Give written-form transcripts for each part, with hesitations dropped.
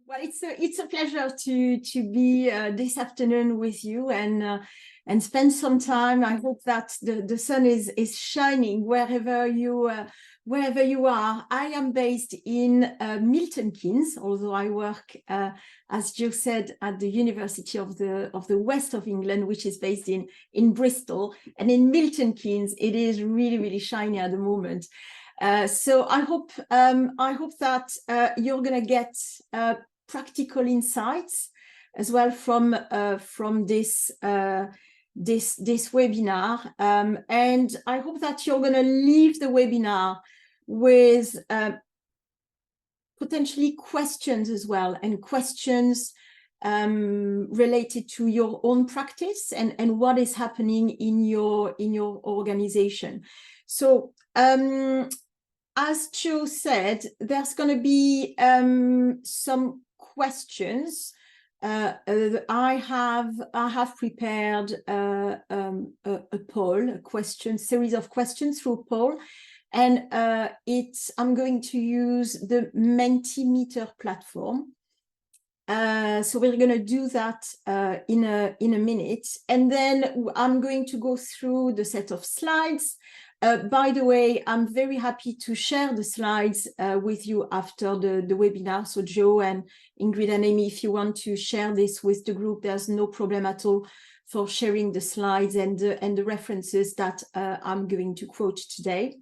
Well, it's a pleasure to be this afternoon with you and spend some time. I hope that the sun is shining wherever you are. I am based in Milton Keynes, although I work, as Joe said, at the University of the West of England, which is based in Bristol. And in Milton Keynes, it is really shiny at the moment. So I hope that you're going to get practical insights as well from this webinar, and I hope that you're going to leave the webinar with potentially questions as well, and questions related to your own practice and what is happening in your organization. So as Joe said, there's going to be some questions. I have prepared a poll, series of questions through poll, and I'm going to use the Mentimeter platform. So we're going to do that in a minute, and then I'm going to go through the set of slides. By the way, I'm very happy to share the slides with you after the webinar. So Joe and Ingrid and Amy, if you want to share this with the group, there's no problem at all for sharing the slides and the references that I'm going to quote today.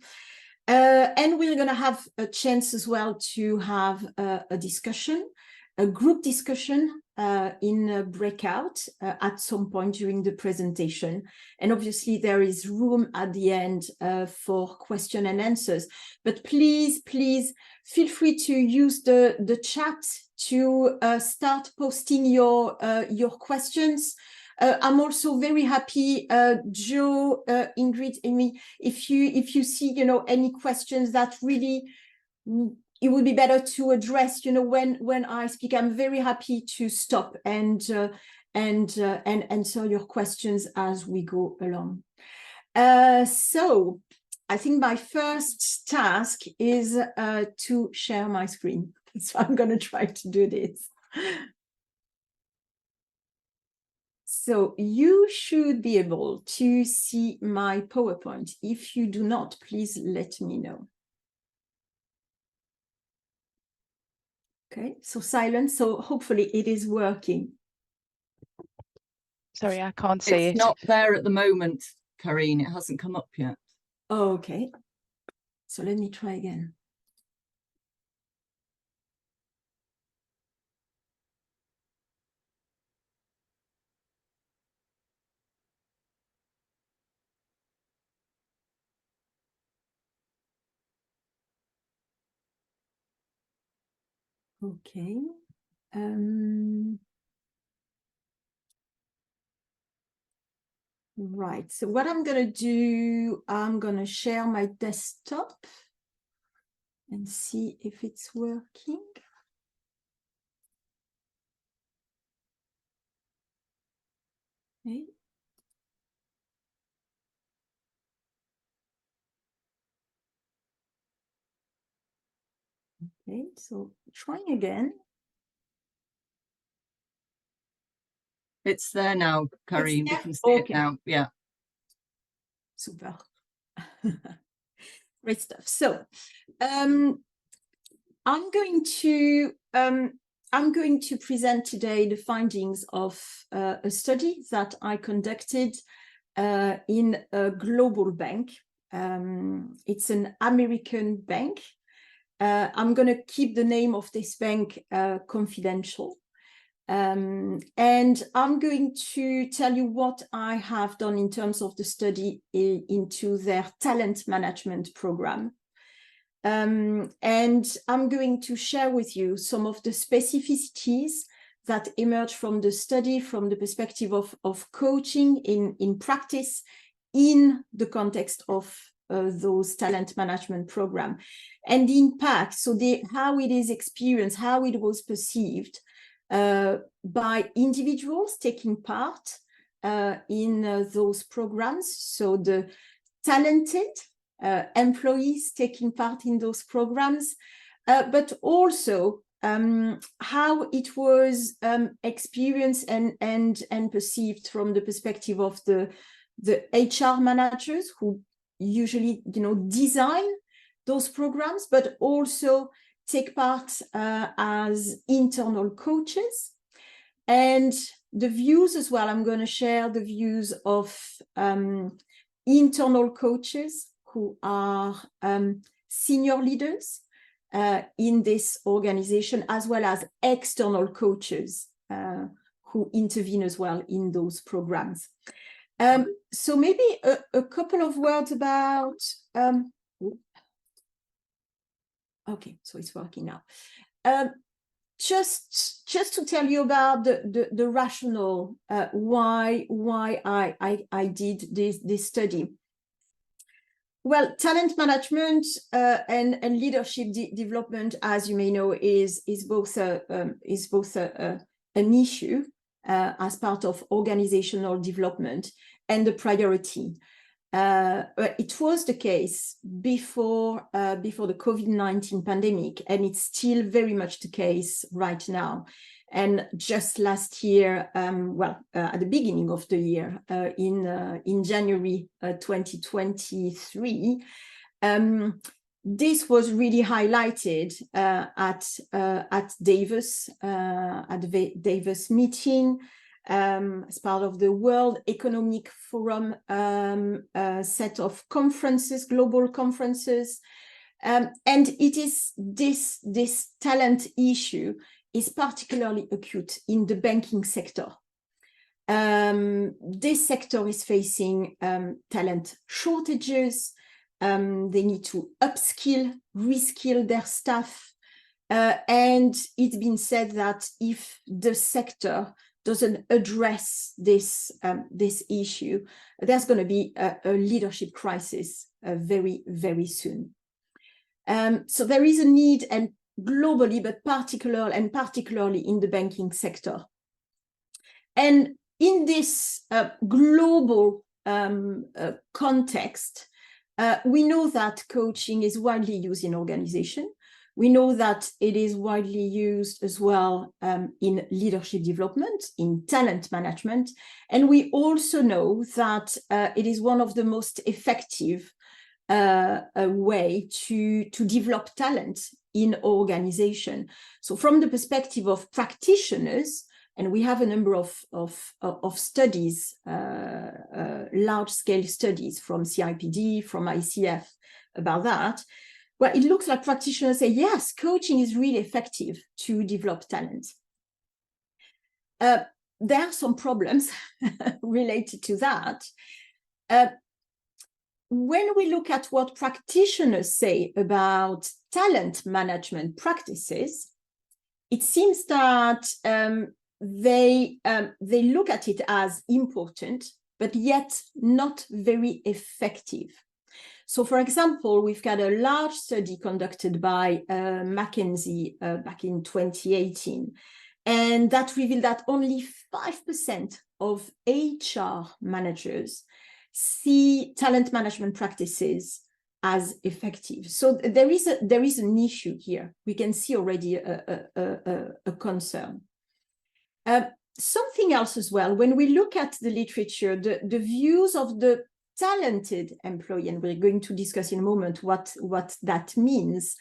And we're going to have a chance as well to have a discussion, a group discussion in a breakout at some point during the presentation. And obviously there is room at the end for question and answers. But please feel free to use the chat to start posting your questions. I'm also very happy, Joe, Ingrid, Amy, if you see any questions that really it would be better to address, when I speak. I'm very happy to stop and answer your questions as we go along. So I think my first task is to share my screen. So I'm going to try to do this. So you should be able to see my PowerPoint. If you do not, please let me know. Okay, so silence. So hopefully it is working. Sorry, I can't see it. It's not there at the moment, Karine. It hasn't come up yet. Oh, okay. So let me try again. Okay. Right. So what I'm going to do, I'm going to share my desktop and see if it's working. Okay. Okay, so trying again. It's there now, Karine. We can see it now. Yeah. Super. Great stuff. So I'm going to present today the findings of a study that I conducted in a global bank. It's an American bank. I'm going to keep the name of this bank confidential. And I'm going to tell you what I have done in terms of the study into their talent management program. And I'm going to share with you some of the specificities that emerge from the study from the perspective of coaching in practice in the context of those talent management program, and the impact, so how it is experienced, how it was perceived by individuals taking part in those programs, so the talented employees taking part in those programs, but also how it was experienced and perceived from the perspective of the HR managers who usually, design those programs, but also take part as internal coaches. And the views as well, I'm going to share the views of internal coaches who are senior leaders in this organization, as well as external coaches who intervene as well in those programs. So maybe a couple of words about, okay, so it's working now. Just to tell you about the rationale why I did this study. Well, talent management and leadership development, as you may know, is both an issue as part of organizational development and the priority. It was the case before the COVID-19 pandemic, and it's still very much the case right now. And just last year, at the beginning of the year, in January 2023, this was really highlighted at Davos, at the Davos meeting, as part of the World Economic Forum set of conferences, global conferences. And it is this talent issue is particularly acute in the banking sector. This sector is facing talent shortages. They need to upskill, reskill their staff. And it's been said that if the sector doesn't address this issue, there's going to be a leadership crisis very, very soon. So there is a need, and globally, but particularly in the banking sector. And in this global context, we know that coaching is widely used in organization. We know that it is widely used as well in leadership development, in talent management. And we also know that it is one of the most effective way to develop talent in organization. So from the perspective of practitioners, and we have a number of studies, large-scale studies from CIPD, from ICF about that, well, it looks like practitioners say, yes, coaching is really effective to develop talent. There are some problems related to that. When we look at what practitioners say about talent management practices, it seems that they look at it as important, but yet not very effective. So, for example, we've got a large study conducted by McKinsey back in 2018, and that revealed that only 5% of HR managers see talent management practices as effective. So there is an issue here. We can see already a concern. Something else as well, when we look at the literature, the views of the talented employee, and we're going to discuss in a moment what that means,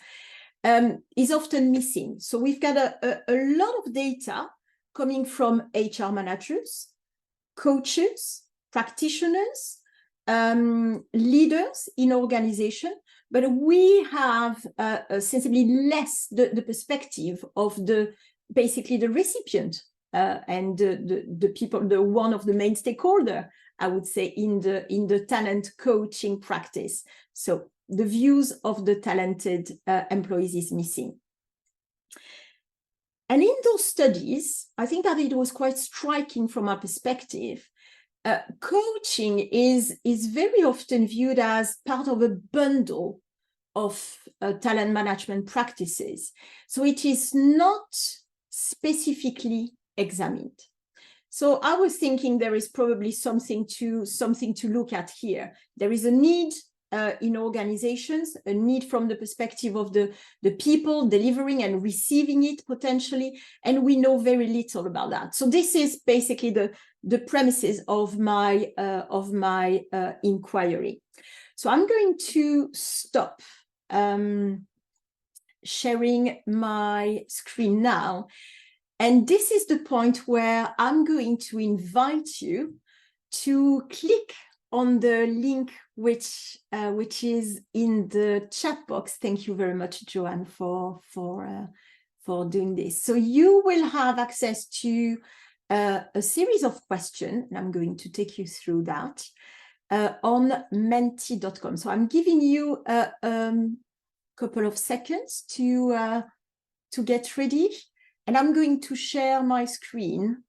is often missing. So we've got a lot of data coming from HR managers, coaches, practitioners, leaders in organization, but we have sensibly less the perspective of basically the recipient and the people, one of the main stakeholder, I would say, in the talent coaching practice. So the views of the talented employees is missing. And in those studies, I think that it was quite striking from our perspective. Coaching is very often viewed as part of a bundle of talent management practices. So it is not specifically examined. So I was thinking there is probably something to look at here. There is a need in organizations, a need from the perspective of the people delivering and receiving it potentially, and we know very little about that. So this is basically the premises of my inquiry. So I'm going to stop sharing my screen now. And this is the point where I'm going to invite you to click on the link which is in the chat box. Thank you very much, Joanne, for doing this. So you will have access to a series of questions, and I'm going to take you through that on menti.com. So I'm giving you a couple of seconds to get ready, and I'm going to share my screen.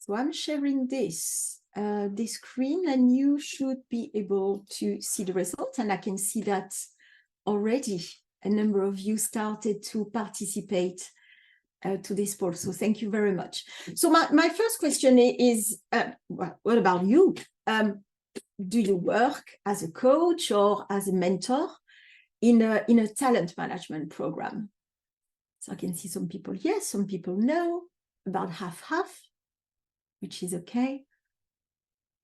So I'm sharing this screen, and you should be able to see the results. And I can see that already a number of you started to participate to this poll. So thank you very much. So my first question is, what about you? Do you work as a coach or as a mentor in a talent management program? So I can see some people yes, some people no, about half, which is okay.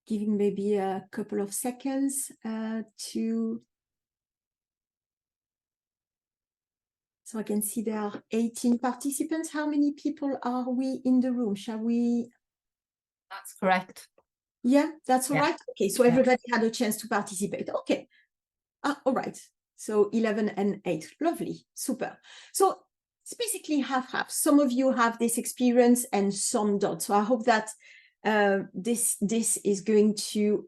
Giving maybe a couple of seconds to... So I can see there are 18 participants. How many people are we in the room? Shall we? That's correct. Yeah, that's all right. Okay, so everybody had a chance to participate. Okay. All right. So 11 and 8. Lovely. Super. So it's basically half. Some of you have this experience and some don't. So I hope that this is going to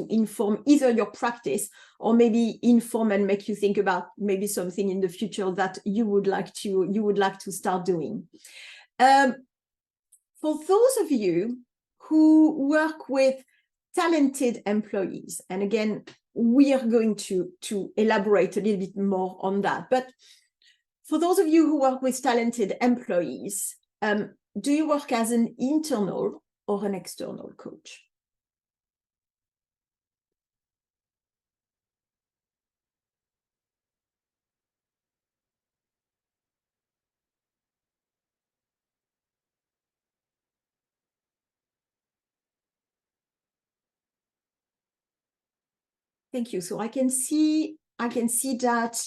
inform either your practice or maybe inform and make you think about maybe something in the future that you would like to start doing. For those of you who work with talented employees, and again, we are going to elaborate a little bit more on that, but for those of you who work with talented employees, do you work as an internal or an external coach? Thank you. So I can see that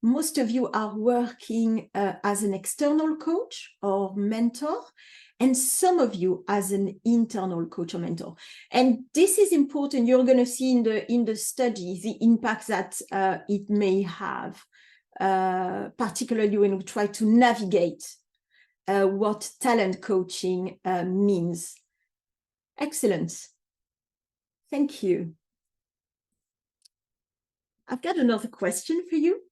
most of you are working as an external coach or mentor, and some of you as an internal coach or mentor. And this is important. You're going to see in the study the impact that it may have, particularly when we try to navigate what talent coaching means. Excellent. Thank you. I've got another question for you.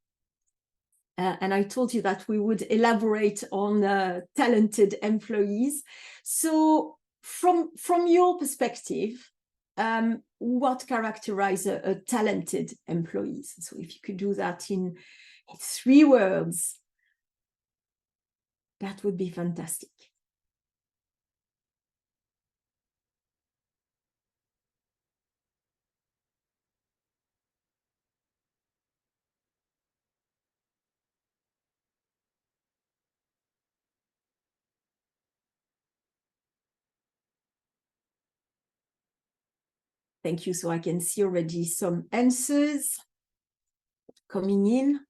And I told you that we would elaborate on talented employees. So from your perspective, what characterizes a talented employee? So if you could do that in 3 words, that would be fantastic. Thank you. So I can see already some answers coming in.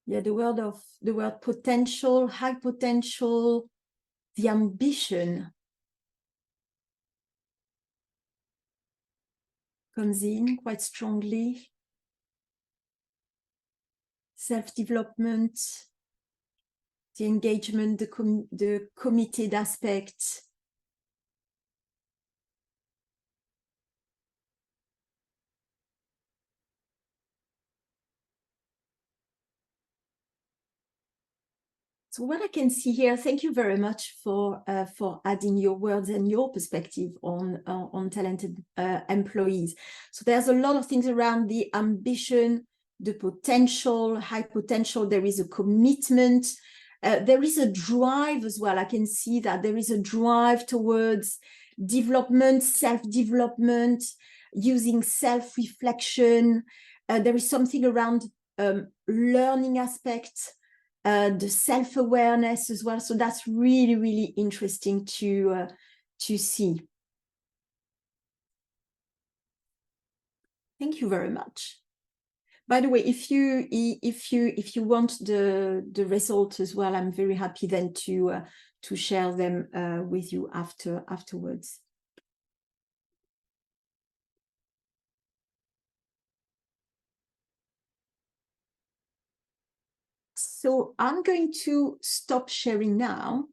Yeah, the word potential, high potential, the ambition comes in quite strongly. Self-development, the engagement, the committed aspect. So what I can see here, thank you very much for adding your words and your perspective on talented employees. So there's a lot of things around the ambition, the potential, high potential. There is a commitment. There is a drive as well. I can see that there is a drive towards development, self-development, using self-reflection. There is something around learning aspects, the self-awareness as well. So that's really, really interesting to see. Thank you very much. By the way, if you want the result as well, I'm very happy then to share them with you afterwards. So I'm going to stop sharing now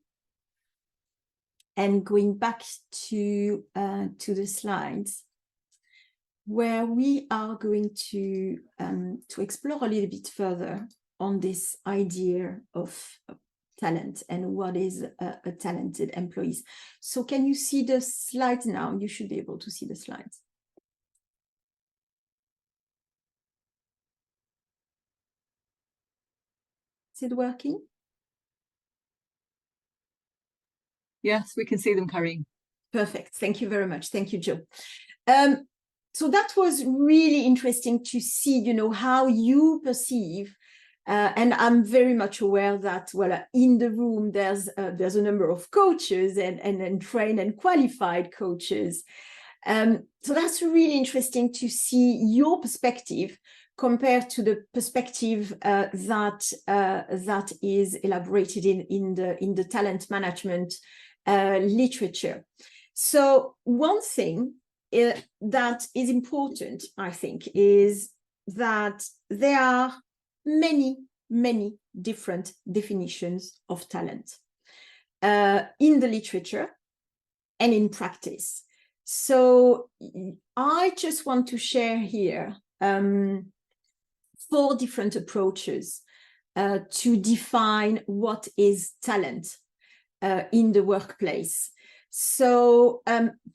and going back to the slides, where we are going to explore a little bit further on this idea of talent and what is a talented employee. So can you see the slides now? You should be able to see the slides. Is it working? Yes, we can see them, Karine. Perfect. Thank you very much. Thank you, Joe. So that was really interesting to see, you know, how you perceive, and I'm very much aware that, well, in the room, there's a number of coaches and trained and qualified coaches. So that's really interesting to see your perspective compared to the perspective that is elaborated in the talent management literature. So one thing that is important, I think, is that there are many different definitions of talent in the literature and in practice. So I just want to share here 4 different approaches to define what is talent in the workplace. So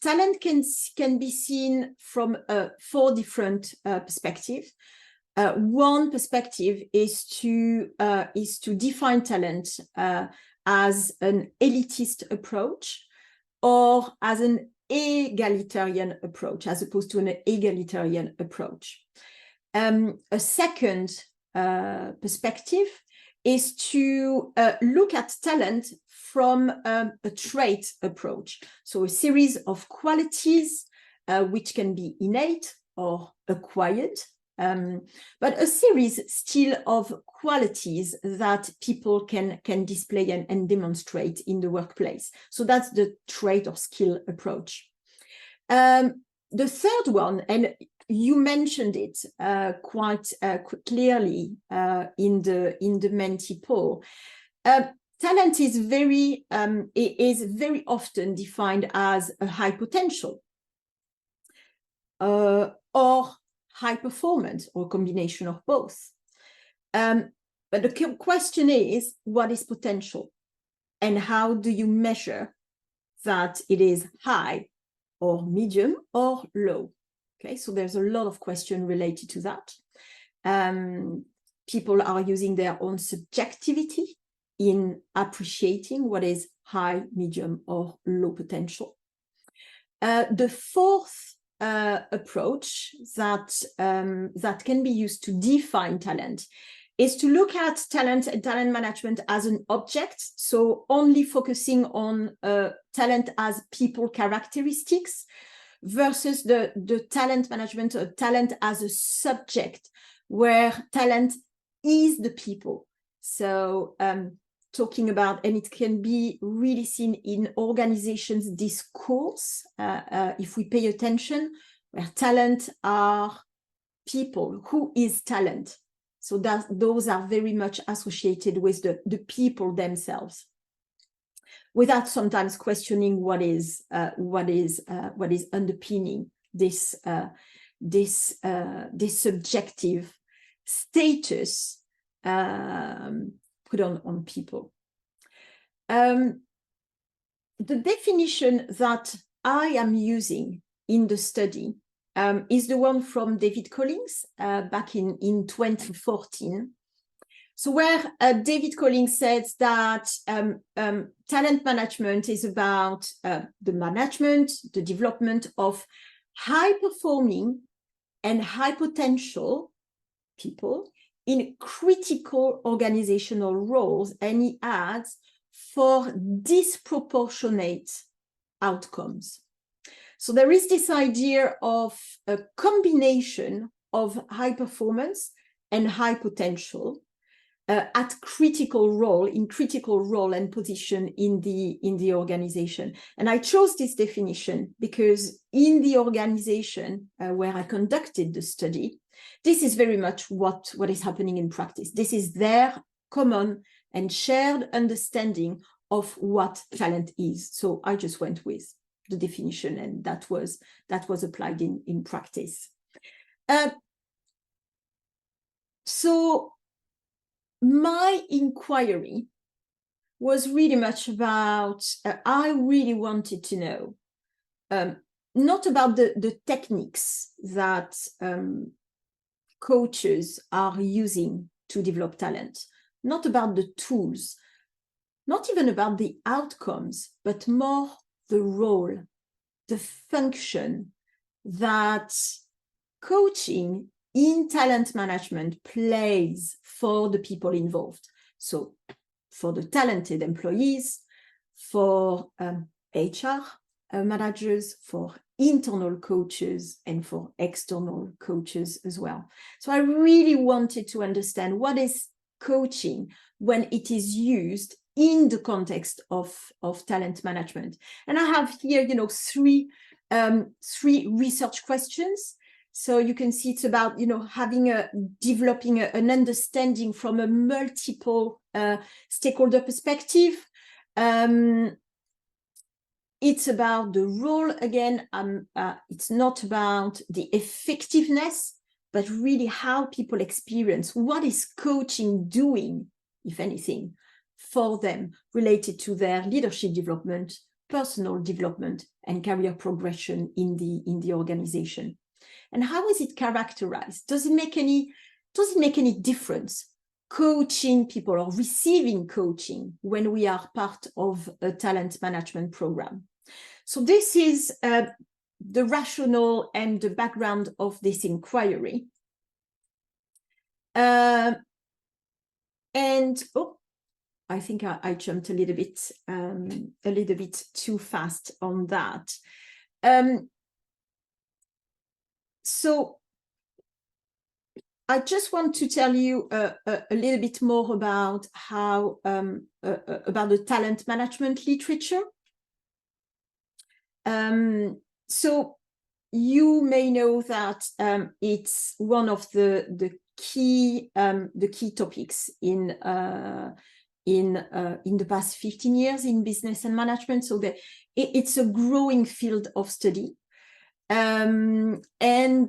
talent can be seen from 4 different perspectives. One perspective is to define talent as an elitist approach or as an egalitarian approach, as opposed to an egalitarian approach. A second perspective is to look at talent from a trait approach. So a series of qualities which can be innate or acquired, but a series still of qualities that people can display and demonstrate in the workplace. So that's the trait or skill approach. The third one, and you mentioned it quite clearly in the Menti poll. Talent is very often defined as a high potential or high performance, or a combination of both. But the question is, what is potential, and how do you measure that it is high or medium or low? Okay, so there's a lot of questions related to that. People are using their own subjectivity in appreciating what is high, medium, or low potential. The fourth approach that can be used to define talent is to look at talent and talent management as an object, so only focusing on talent as people characteristics, versus the talent management or talent as a subject, where talent is the people. So talking about, and it can be really seen in organizations' discourse, if we pay attention, where talent are people. Who is talent? So those are very much associated with the people themselves, without sometimes questioning what is underpinning this subjective status put on people. The definition that I am using in the study is the one from David Collins back in 2014. So where David Collins says that talent management is about the management, the development of high-performing and high-potential people in critical organizational roles, and he adds, for disproportionate outcomes. So there is this idea of a combination of high performance and high potential at critical role and position in the organization. And I chose this definition because in the organization where I conducted the study, this is very much what is happening in practice. This is their common and shared understanding of what talent is. So I just went with the definition, and that was applied in practice. So my inquiry was really much about, I really wanted to know, not about the techniques that coaches are using to develop talent, not about the tools, not even about the outcomes, but more the role, the function that coaching in talent management plays for the people involved. So for the talented employees, for HR managers, for internal coaches, and for external coaches as well. So I really wanted to understand what is coaching when it is used in the context of talent management. And I have here, three research questions. So you can see it's about, developing an understanding from a multiple stakeholder perspective. It's about the role again. It's not about the effectiveness, but really how people experience what is coaching doing, if anything, for them related to their leadership development, personal development, and career progression in the organization. And how is it characterized? Does it make any difference coaching people or receiving coaching when we are part of a talent management program? So this is the rationale and the background of this inquiry. And I think I jumped a little bit too fast on that. So I just want to tell you a little bit more about how about the talent management literature. So you may know that it's one of the key topics in the past 15 years in business and management. So it's a growing field of study. And in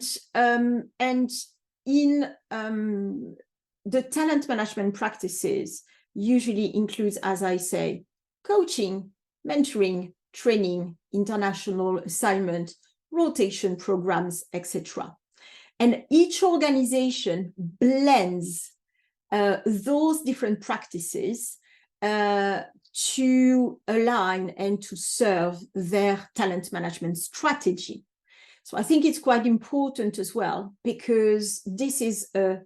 the talent management practices usually includes, as I say, coaching, mentoring, training, international assignment, rotation programs, etc. And each organization blends those different practices to align and to serve their talent management strategy. So I think it's quite important as well, because this is a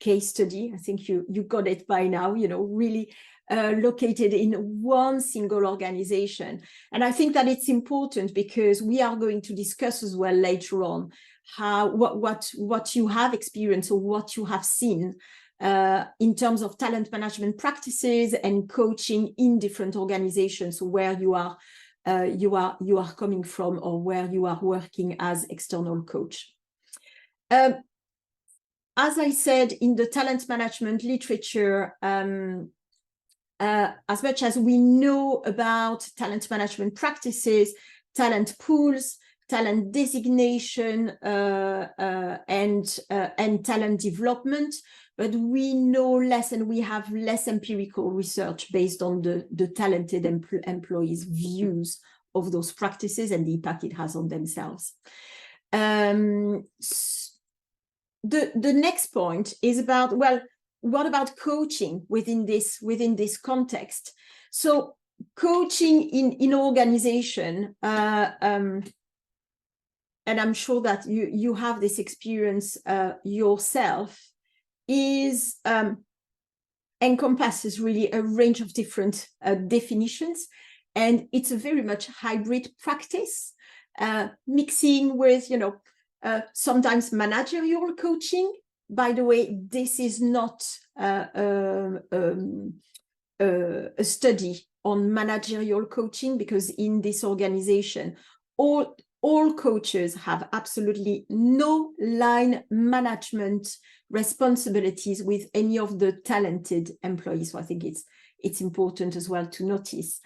case study. I think you got it by now, really located in one single organization. And I think that it's important because we are going to discuss as well later on what you have experienced or what you have seen in terms of talent management practices and coaching in different organizations where you are coming from or where you are working as external coach. As I said, in the talent management literature, as much as we know about talent management practices, talent pools, talent designation and talent development, but we know less and we have less empirical research based on the talented employees' views of those practices and the impact it has on themselves. The next point is about, well, what about coaching within this context? So coaching in organization, and I'm sure that you have this experience yourself, is encompasses really a range of different definitions, and it's a very much hybrid practice, mixing with, you know, sometimes managerial coaching. By the way, this is not a study on managerial coaching, because in this organization, all coaches have absolutely no line management responsibilities with any of the talented employees. So I think it's important as well to notice.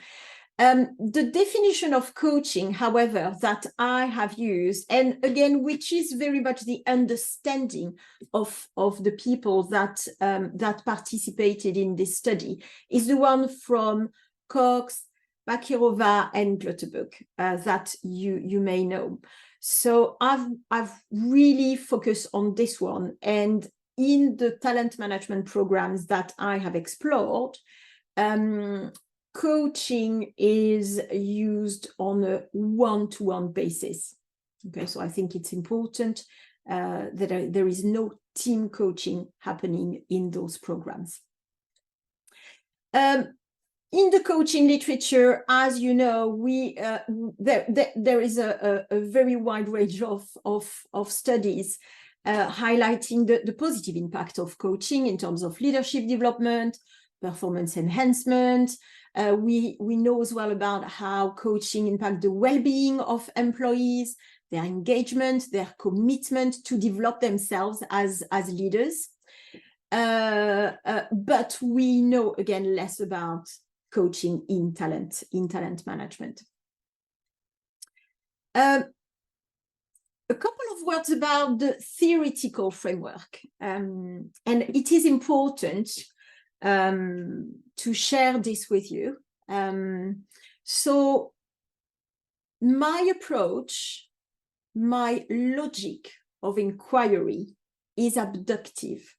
The definition of coaching, however, that I have used, and again, which is very much the understanding of the people that participated in this study, is the one from Cox, Bakirova, and Glottebuck that you may know. So I've really focused on this one, and in the talent management programs that I have explored, coaching is used on a one-to-one basis. Okay, so I think it's important that there is no team coaching happening in those programs. In the coaching literature, as you know, there is a very wide range of studies highlighting the positive impact of coaching in terms of leadership development, performance enhancement. We know as well about how coaching impacts the well-being of employees, their engagement, their commitment to develop themselves as leaders. But we know, again, less about coaching in talent management. A couple of words about the theoretical framework, and it is important to share this with you. So my approach, my logic of inquiry is abductive.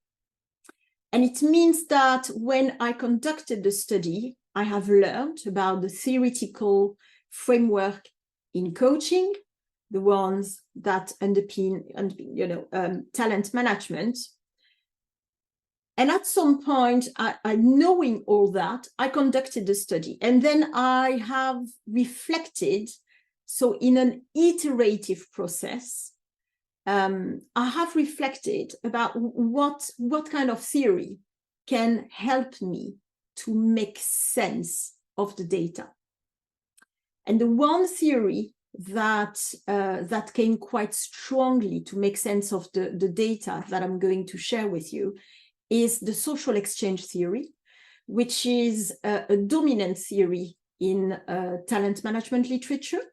And it means that when I conducted the study, I have learned about the theoretical framework in coaching, the ones that underpin talent management. And at some point, knowing all that, I conducted the study. And then I have reflected, so in an iterative process, I have reflected about what kind of theory can help me to make sense of the data. And the one theory that came quite strongly to make sense of the data that I'm going to share with you is the social exchange theory, which is a dominant theory in talent management literature,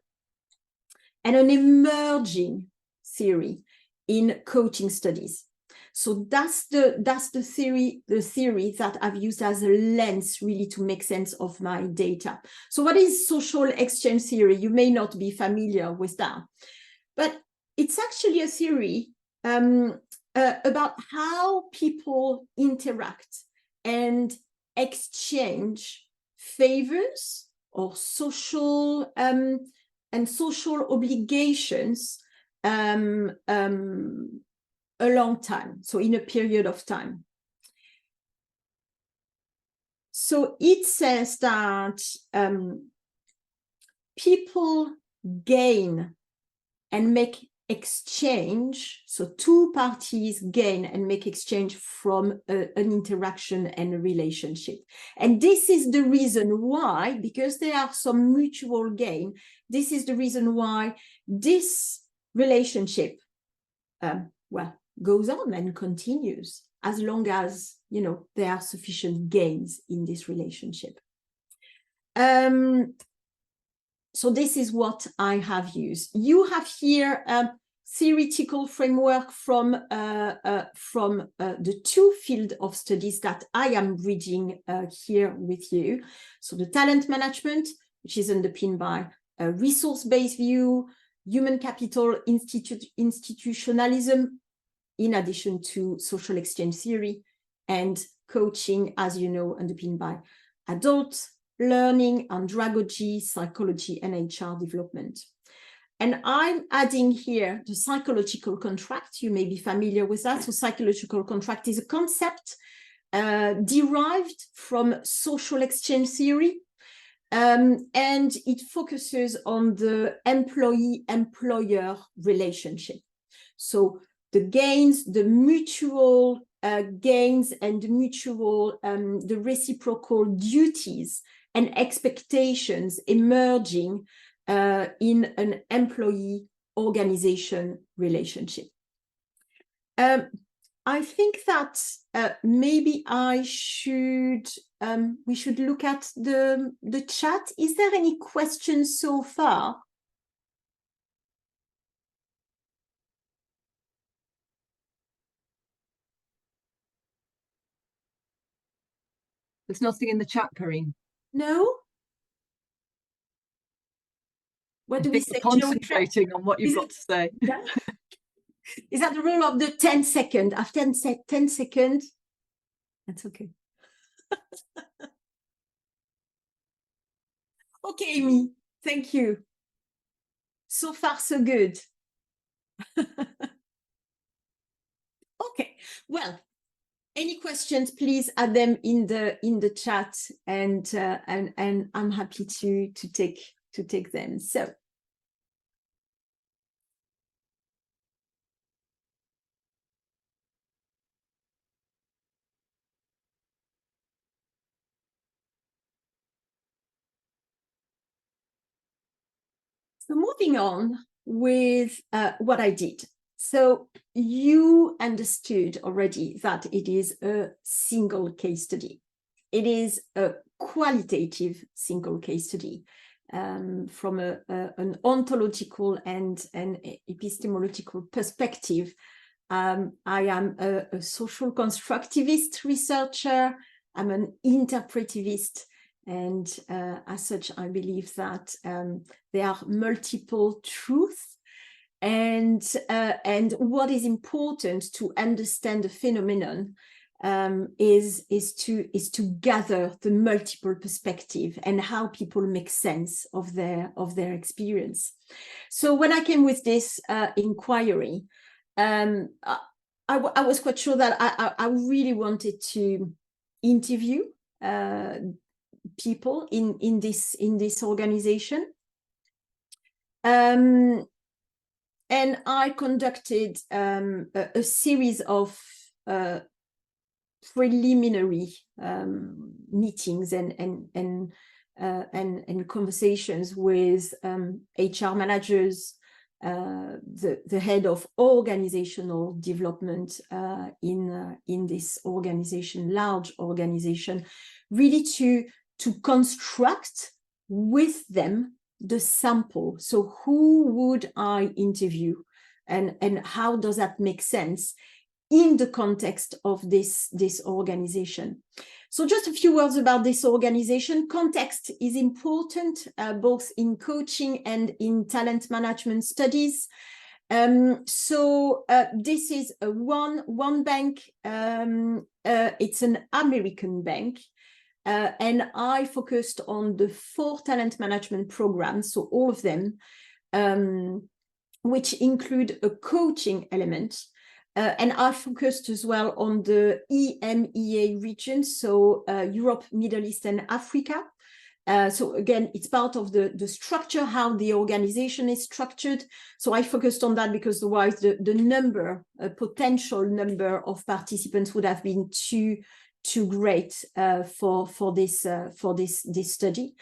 and an emerging theory in coaching studies. So that's the theory that I've used as a lens really to make sense of my data. So what is social exchange theory? You may not be familiar with that, but it's actually a theory about how people interact and exchange favors or social and social obligations a long time, so in a period of time. So it says that people gain and make exchange, so two parties gain and make exchange from an interaction and a relationship. And this is the reason why, because there are some mutual gain, this is the reason why this relationship goes on and continues, as long as, you know, there are sufficient gains in this relationship. So this is what I have used. You have here a theoretical framework from the two fields of studies that I am reading here with you. So the talent management, which is underpinned by a resource-based view, human capital, institutionalism, in addition to social exchange theory, and coaching, as you know, underpinned by adult learning, andragogy, psychology, and HR development. And I'm adding here the psychological contract. You may be familiar with that. So psychological contract is a concept derived from social exchange theory. And it focuses on the employee-employer relationship. So the gains, the mutual gains and mutual, the reciprocal duties and expectations emerging in an employee-organization relationship. I think that maybe we should look at the chat. Is there any questions so far? There's nothing in the chat, Karine. No? What do we say? Concentrating on what you've got to say. Yeah. Is that the rule of the 10 seconds? After 10 seconds, that's okay. Okay, Amy, thank you. So far, so good. Okay, well, any questions, please add them in the chat, and I'm happy to take them. So moving on with what I did. So you understood already that it is a single case study. It is a qualitative single case study from an ontological and an epistemological perspective. I am a social constructivist researcher. I'm an interpretivist. And as such, I believe that there are multiple truths. And what is important to understand the phenomenon is to gather the multiple perspective and how people make sense of their experience. So when I came with this inquiry, I was quite sure that I really wanted to interview people in this organization. And I conducted a series of preliminary meetings and conversations with HR managers, the head of organizational development in this organization, large organization, really to construct with them the sample. So who would I interview, and how does that make sense in the context of this organization? So just a few words about this organization. Context is important, both in coaching and in talent management studies. So this is a one bank. It's an American bank. And I focused on the 4 talent management programs, so all of them, which include a coaching element. And I focused as well on the EMEA region, so Europe, Middle East, and Africa. So again, it's part of the structure, how the organization is structured. So I focused on that because otherwise the potential number of participants would have been too great for this study.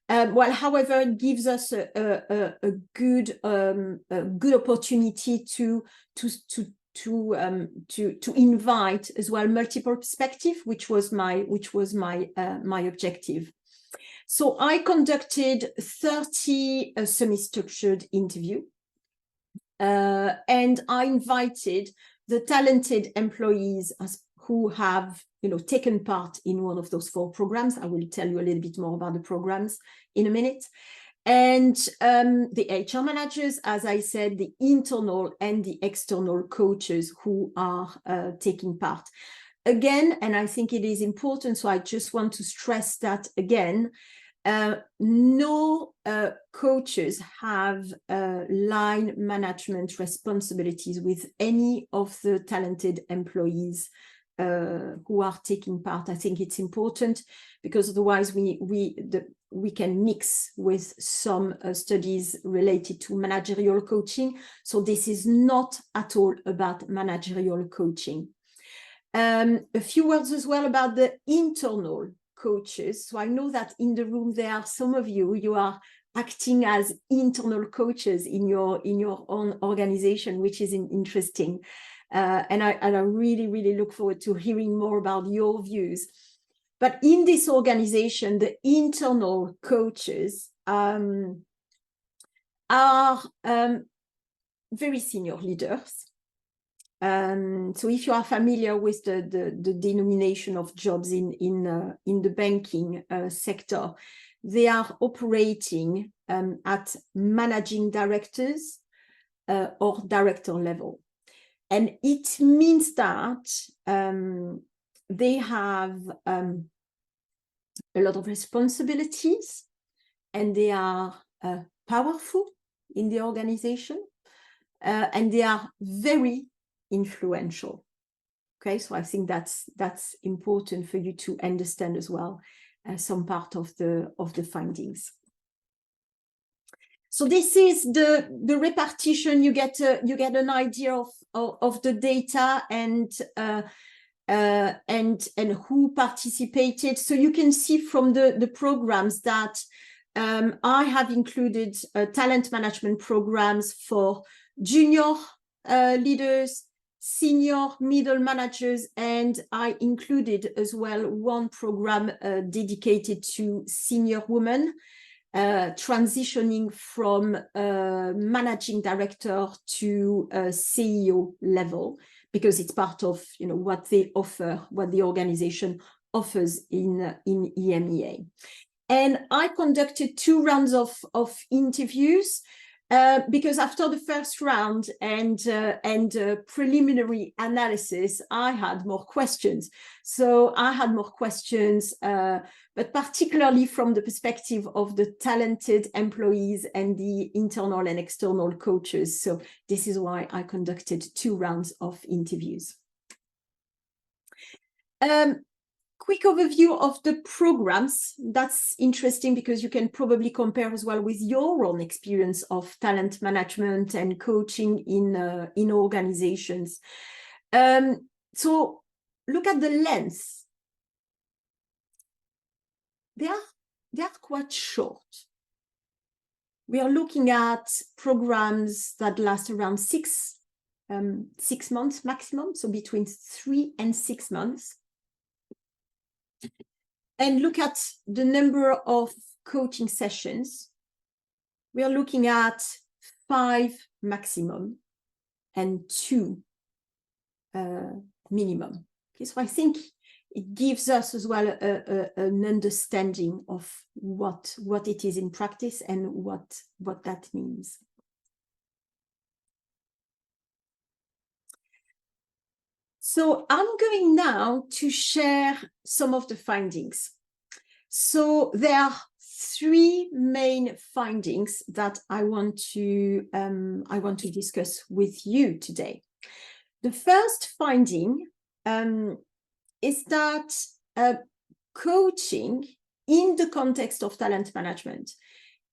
Well, however, it gives us a good opportunity to invite as well multiple perspective, which was my objective. So I conducted 30 semi-structured interviews, and I invited the talented employees who have taken part in one of those 4 programs. I will tell you a little bit more about the programs in a minute. And the HR managers, as I said, the internal and the external coaches who are taking part. Again, and I think it is important, so I just want to stress that again, no coaches have line management responsibilities with any of the talented employees who are taking part. I think it's important because otherwise we can mix with some studies related to managerial coaching. So this is not at all about managerial coaching. A few words as well about the internal coaches. So I know that in the room there are some of you are acting as internal coaches in your own organization, which is interesting. And I really look forward to hearing more about your views. But in this organization, the internal coaches are very senior leaders. So if you are familiar with the denomination of jobs in the banking sector, they are operating at managing directors or director level. And it means that they have a lot of responsibilities, and they are powerful in the organization, and they are very influential. Okay, so I think that's important for you to understand as well, some part of the findings. So this is the repartition. You get an idea of the data and who participated. So you can see from the programs that I have included talent management programs for junior leaders, senior, middle managers, and I included as well one program dedicated to senior women, transitioning from managing director to CEO level, because it's part of what they offer, what the organization offers in EMEA. And I conducted 2 rounds of interviews. Because after the first round and preliminary analysis, I had more questions. So I had more questions, but particularly from the perspective of the talented employees and the internal and external coaches. So this is why I conducted 2 rounds of interviews. Quick overview of the programs. That's interesting because you can probably compare as well with your own experience of talent management and coaching in organizations. So look at the length. They are quite short. We are looking at programs that last around 6 months maximum, so between 3 and 6 months. And look at the number of coaching sessions. We are looking at 5 maximum and 2 minimum. Okay, so I think it gives us as well an understanding of what it is in practice and what that means. So I'm going now to share some of the findings. So there are 3 main findings that I want to discuss with you today. The first finding is that coaching in the context of talent management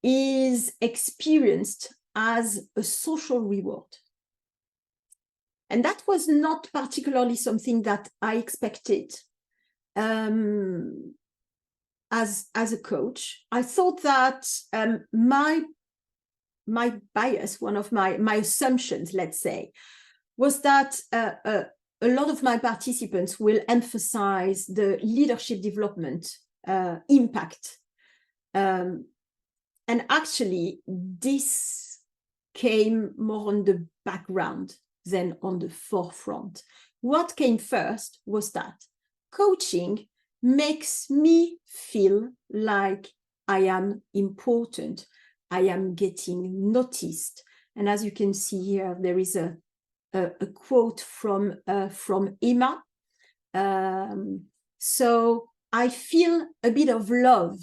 is experienced as a social reward. And that was not particularly something that I expected as a coach. I thought that my bias, one of my assumptions, let's say, was that a lot of my participants will emphasize the leadership development impact And actually, this came more on the background than on the forefront. What came first was that coaching makes me feel like I am important, I am getting noticed. And as you can see here, there is a quote from Emma. So I feel a bit of love.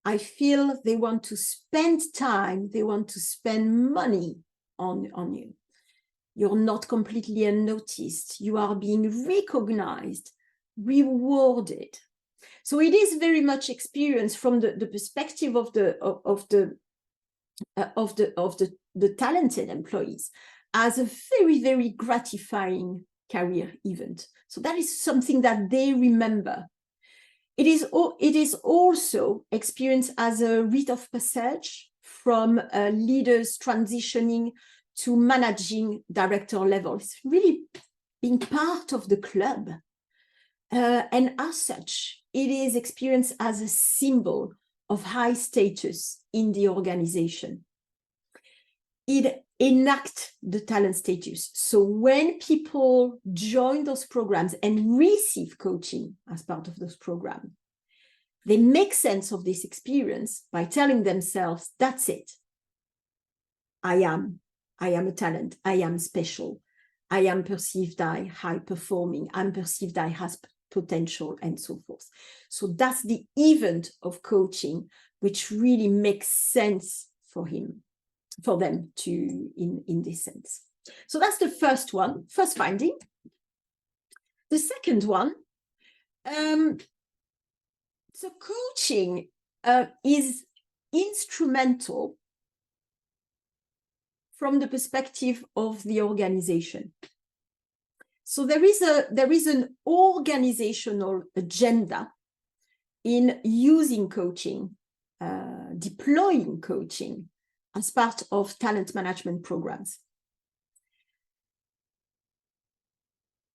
I feel they want to spend time, they want to spend money on you. You're not completely unnoticed. You are being recognized, rewarded. So it is very much experienced from the perspective of the talented employees as a very, very gratifying career event. So that is something that they remember. It is also experienced as a rite of passage from leaders transitioning to managing director level. It's really being part of the club. And as such, it is experienced as a symbol of high status in the organization. It enacts the talent status. So when people join those programs and receive coaching as part of those programs, they make sense of this experience by telling themselves, that's it. I am a talent. I am special. I am perceived as high performing. I'm perceived as has potential and so forth. So that's the event of coaching, which really makes sense for them to in this sense. So that's the first one, first finding. The second one, so coaching is instrumental from the perspective of the organization. So there is an organizational agenda in using coaching, deploying coaching as part of talent management programs.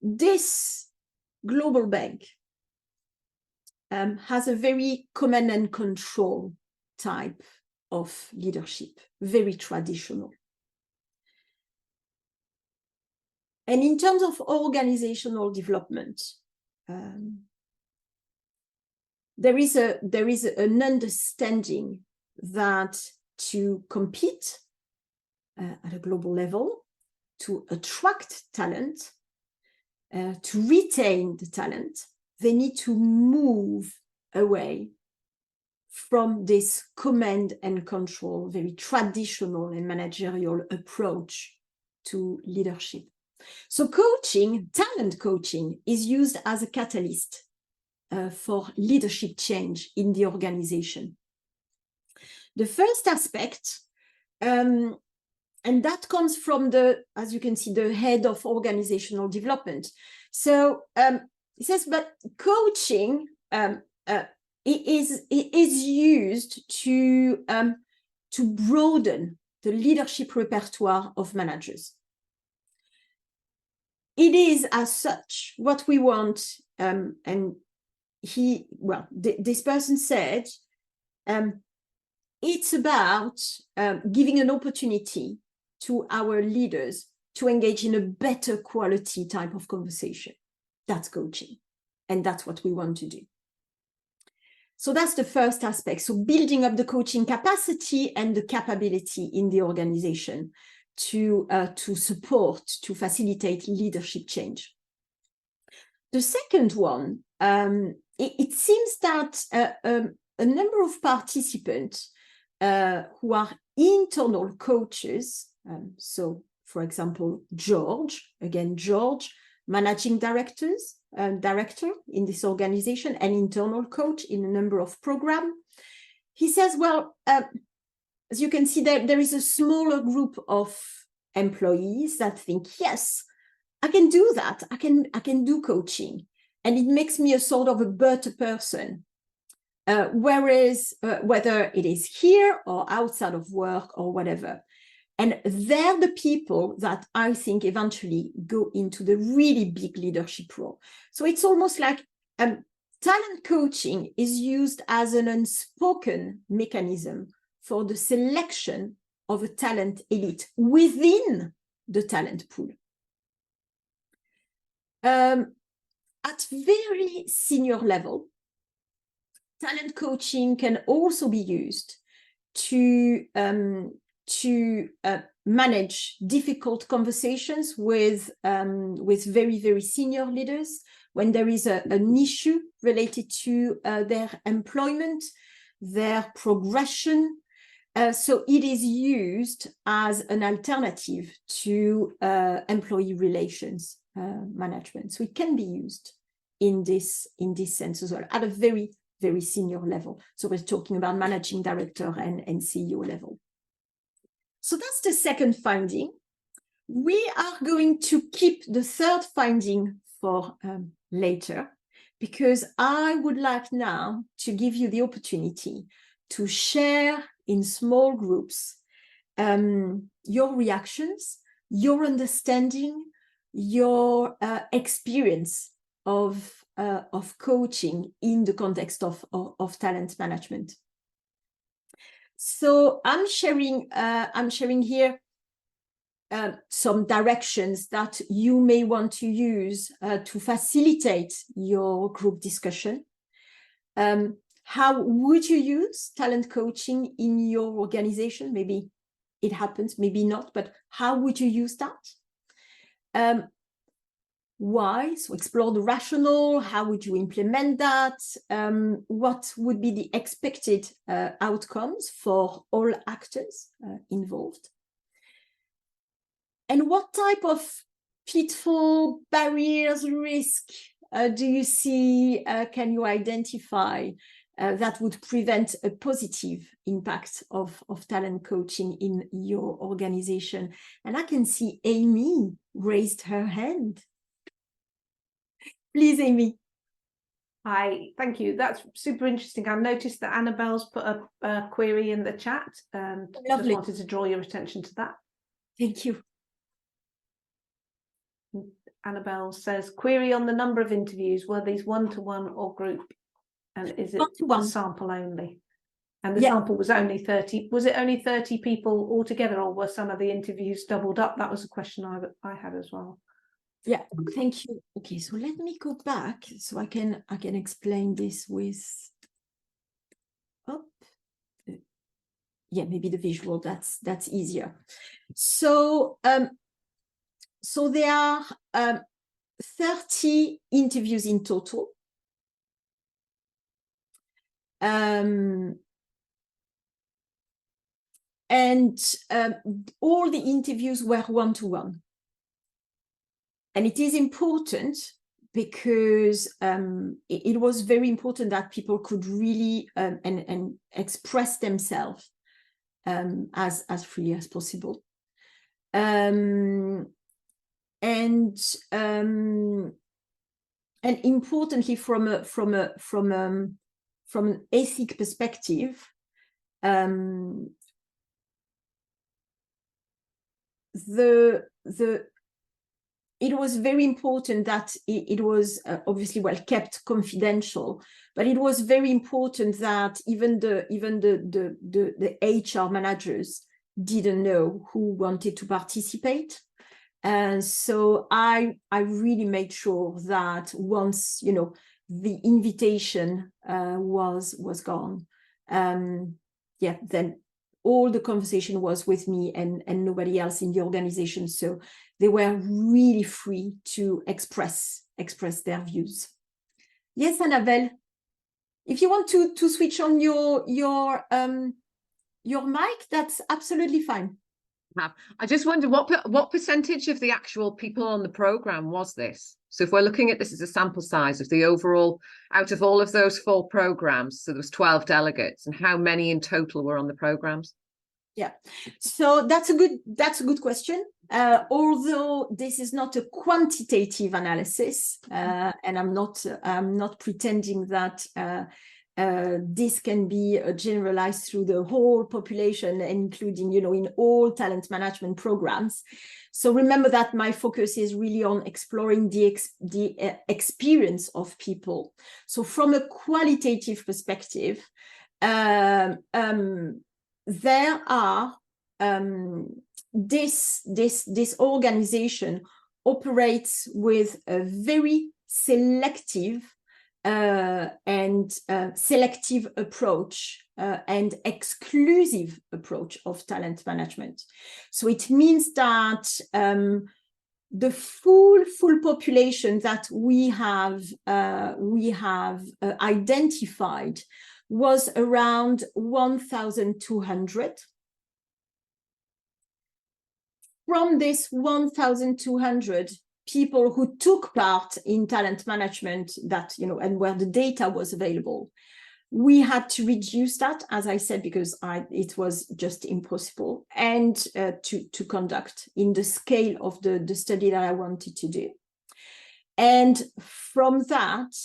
This global bank has a very command and control type of leadership, very traditional. And in terms of organizational development, there is an understanding that to compete at a global level, to attract talent, to retain the talent, they need to move away from this command and control, very traditional and managerial approach to leadership. So coaching, talent coaching, is used as a catalyst for leadership change in the organization. The first aspect, and that comes from as you can see, the head of organizational development. So it says, but coaching is used to broaden the leadership repertoire of managers. It is as such what we want, and this person said, it's about giving an opportunity to our leaders to engage in a better quality type of conversation. That's coaching, and that's what we want to do. So that's the first aspect. So building up the coaching capacity and the capability in the organization to support, to facilitate leadership change. The second one, it seems that a number of participants who are internal coaches, so for example, George, managing director in this organization, an internal coach in a number of programs. He says, well, as you can see, there is a smaller group of employees that think, yes, I can do that. I can do coaching, and it makes me a sort of a better person. Whereas whether it is here or outside of work or whatever. And they're the people that I think eventually go into the really big leadership role. So it's almost like talent coaching is used as an unspoken mechanism for the selection of a talent elite within the talent pool. At very senior level, talent coaching can also be used to manage difficult conversations with very, very senior leaders when there is an issue related to their employment, their progression. So it is used as an alternative to employee relations management. So it can be used in this sense as well, at a very, very senior level. So we're talking about managing director and CEO level. So that's the second finding. We are going to keep the third finding for later, because I would like now to give you the opportunity to share in small groups your reactions, your understanding, your experience of coaching in the context of talent management. So I'm sharing here some directions that you may want to use to facilitate your group discussion. How would you use talent coaching in your organization? Maybe it happens, maybe not, but how would you use that? Why? So explore the rationale. How would you implement that? What would be the expected outcomes for all actors involved? And what type of pitfall, barriers, risk do you see, can you identify that would prevent a positive impact of talent coaching in your organization? And I can see Amy raised her hand. Please, Amy. Hi, thank you. That's super interesting. I noticed that Annabelle's put a query in the chat, and just wanted to draw your attention to that. Thank you. Annabelle says, query on the number of interviews. Were these one-to-one or group? And is it a sample only? And the sample was only 30. Was it only 30 people altogether, or were some of the interviews doubled up? That was a question I had as well. Yeah, thank you. Okay, so let me go back so I can explain this with maybe the visual. That's easier. So so there are 30 interviews in total. And all the interviews were one-to-one. And it is important because it was very important that people could really and express themselves as freely as possible. And importantly, from an ethic perspective, it was very important that it was obviously well kept confidential, but it was very important that even the HR managers didn't know who wanted to participate. And so I really made sure that once the invitation was gone, then all the conversation was with me and nobody else in the organization. So they were really free to express their views. Yes, Annabelle, if you want to switch on your mic, that's absolutely fine. I just wonder what percentage of the actual people on the program was this? So if we're looking at this as a sample size of the overall, out of all of those 4 programs, so there was 12 delegates, and how many in total were on the programs? Yeah, so that's a good question. Although this is not a quantitative analysis, and I'm not pretending that this can be generalized through the whole population, including, you know, in all talent management programs. So remember that my focus is really on exploring the experience of people. So from a qualitative perspective, there are this organization operates with a very selective selective approach and exclusive approach of talent management. So it means that the full population that we have identified was around 1,200. From this 1,200 people who took part in talent management, that, you know, and where the data was available, we had to reduce that, as I said, because it was just impossible, and to conduct in the scale of the study that I wanted to do. And from that,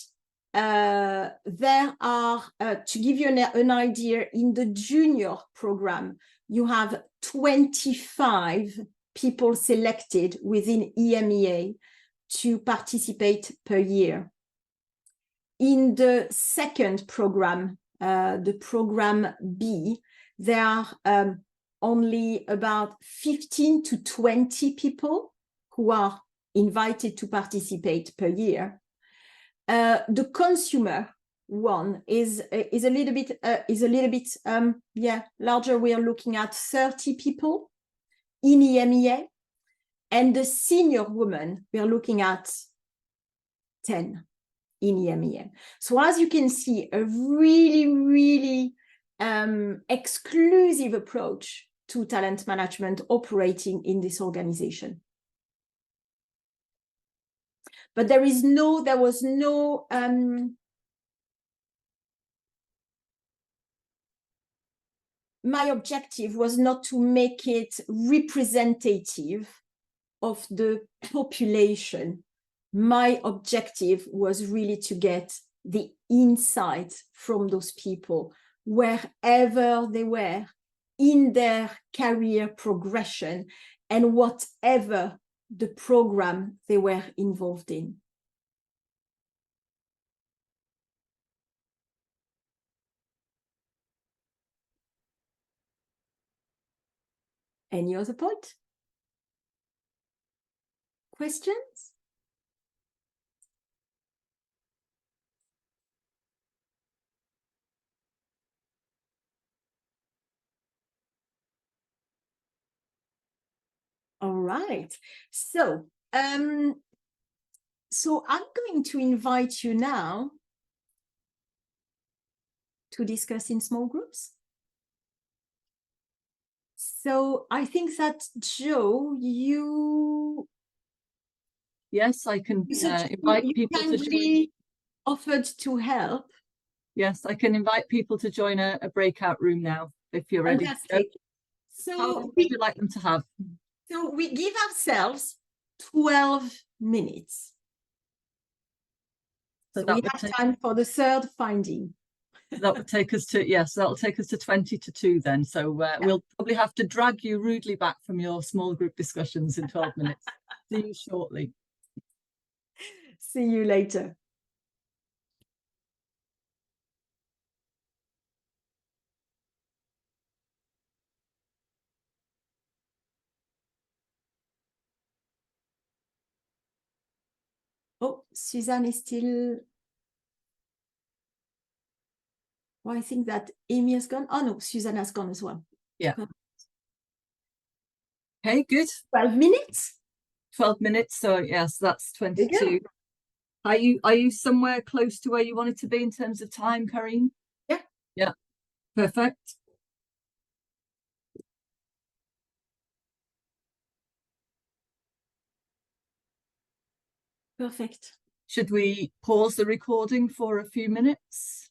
there are, to give you an idea, in the junior program, you have 25 people selected within EMEA to participate per year. In the second program, the program B, there are only about 15 to 20 people who are invited to participate per year. The consumer one is a little bit larger. We are looking at 30 people in EMEA, and the senior woman, we are looking at 10 in EMEA. So as you can see, a really exclusive approach to talent management operating in this organization. But there was no my objective was not to make it representative of the population. My objective was really to get the insight from those people, wherever they were in their career progression and whatever the program they were involved in. Any other point? Questions? All right. So I'm going to invite you now to discuss in small groups. So I think that, Joe, you... Yes, I can invite people to join. Offered to help. Yes, I can invite people to join a breakout room now, if you're ready. Fantastic. So how long would you like them to have? So we give ourselves 12 minutes. So we have time for the third finding. That would take us to, yes, that'll take us to 20 to 2 then. So we'll probably have to drag you rudely back from your small group discussions in 12 minutes. See you shortly. See you later. Oh, Suzanne is still... Well, I think that Amy has gone. Oh, no, Suzanne has gone as well. Yeah. Okay, good. 12 minutes? 12 minutes. So, yes, that's 22. Are you somewhere close to where you wanted to be in terms of time, Karine? Yeah. Yeah. Perfect. Perfect. Should we pause the recording for a few minutes?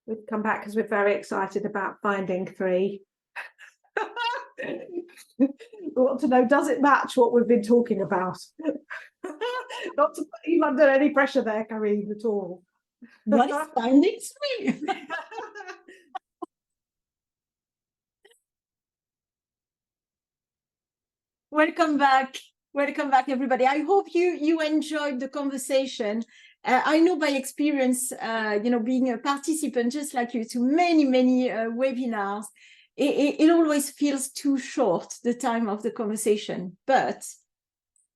We've come back because we're very excited about finding 3. We want to know, does it match what we've been talking about? Not to put you under any pressure there, Karine, at all. What is finding 3? Welcome back. Welcome back, everybody. I hope you enjoyed the conversation. I know by experience, being a participant just like you to many webinars, it always feels too short, the time of the conversation. But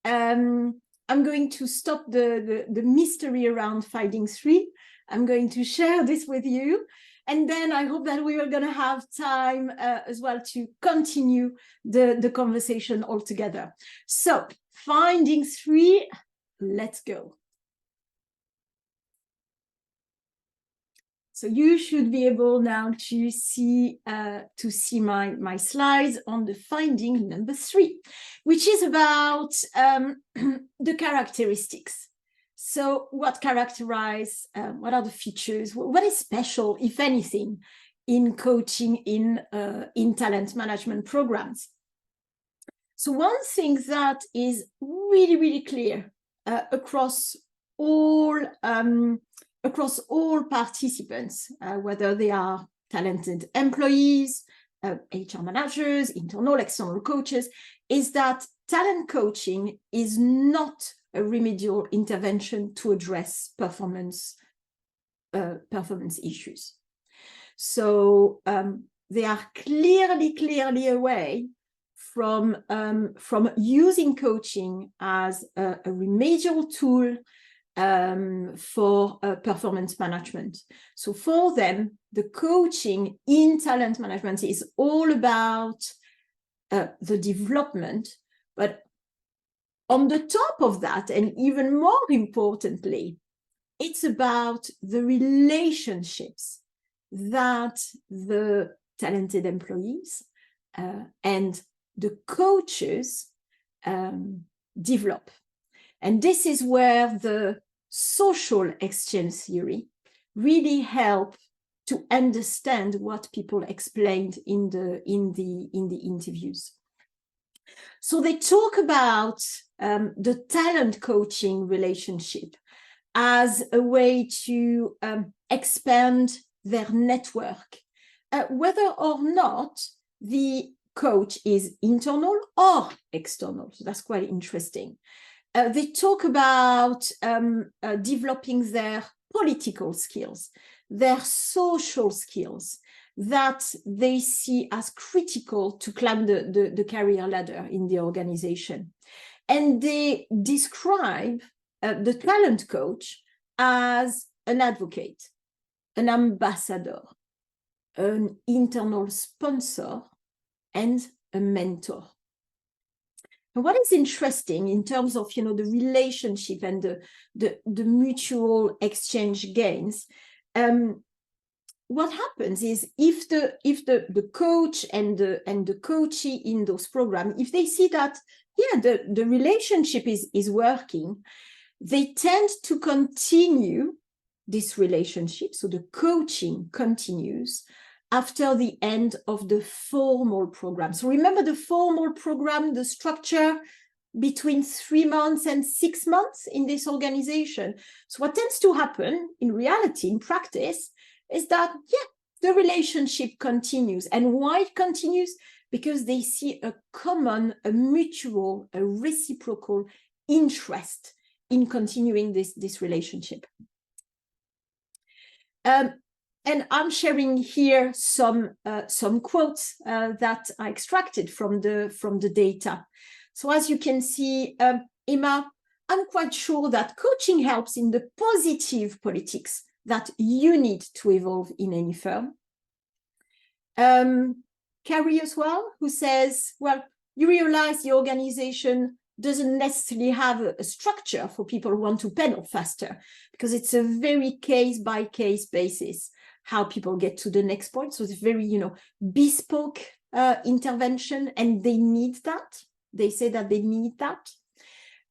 I'm going to stop the mystery around finding 3. I'm going to share this with you. And then I hope that we are going to have time as well to continue the conversation all together. So finding 3, let's go. So you should be able now to see my slides on the finding number 3, which is about the characteristics. So what characterize, what are the features, what is special, if anything, in coaching in talent management programs? So one thing that is really clear across all participants, whether they are talented employees, HR managers, internal, external coaches, is that talent coaching is not a remedial intervention to address performance issues. So they are clearly away from using coaching as a remedial tool for performance management. So for them, the coaching in talent management is all about the development, but on the top of that, and even more importantly, it's about the relationships that the talented employees and the coaches develop. And this is where the social exchange theory really help to understand what people explained in the interviews. So they talk about the talent coaching relationship as a way to expand their network, whether or not the coach is internal or external. So that's quite interesting. They talk about developing their political skills, their social skills that they see as critical to climb the career ladder in the organization. And they describe the talent coach as an advocate, an ambassador, an internal sponsor, and a mentor. And what is interesting in terms of the relationship and the mutual exchange gains, what happens is if the coach and the coachee in those programs, if they see that the relationship is working, they tend to continue this relationship. So the coaching continues after the end of the formal program. So remember the formal program, the structure between 3 months and 6 months in this organization. So what tends to happen in reality, in practice, is that, the relationship continues. And why it continues? Because they see a common, a mutual, a reciprocal interest in continuing this relationship. And I'm sharing here some quotes that I extracted from the data. So as you can see, Emma, I'm quite sure that coaching helps in the positive politics that you need to evolve in any firm. Carrie as well, who says, well, you realize the organization doesn't necessarily have a structure for people who want to pedal faster, because it's a very case-by-case basis how people get to the next point. So it's very, bespoke intervention, and they need that. They say that they need that.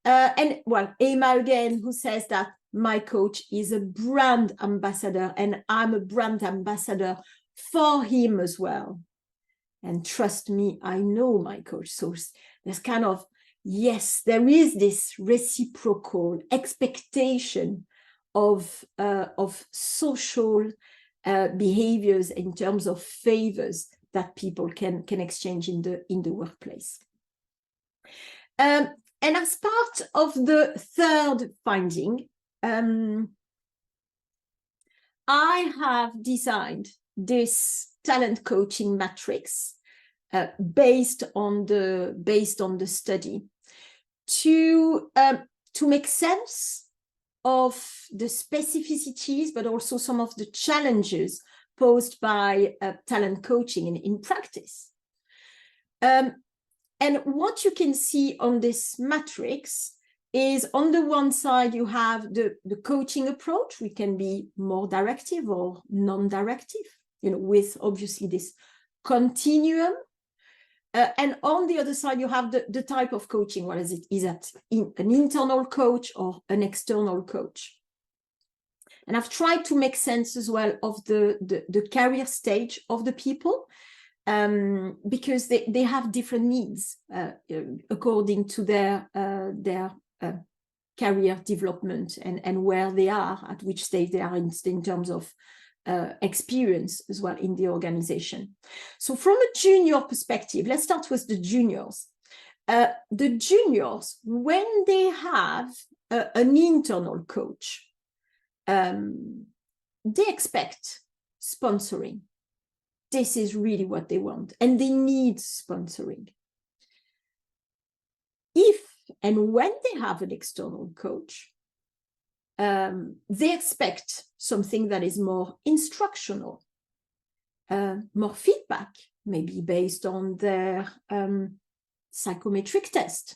And well, Emma again, who says that my coach is a brand ambassador, and I'm a brand ambassador for him as well. And trust me, I know my coach. So there's kind of, yes, there is this reciprocal expectation of social behaviors in terms of favors that people can exchange in the workplace. And as part of the third finding, I have designed this talent coaching matrix based on the study to make sense of the specificities, but also some of the challenges posed by talent coaching in practice. And what you can see on this matrix is, on the one side, you have the coaching approach. We can be more directive or non-directive, with obviously this continuum. And on the other side, you have the type of coaching. What is it? Is that an internal coach or an external coach? And I've tried to make sense as well of the career stage of the people, because they have different needs according to their career development and where they are, at which stage they are in terms of experience as well in the organization. So from a junior perspective, let's start with the juniors. The juniors, when they have an internal coach, they expect sponsoring. This is really what they want, and they need sponsoring. If and when they have an external coach, they expect something that is more instructional, more feedback, maybe based on their psychometric test,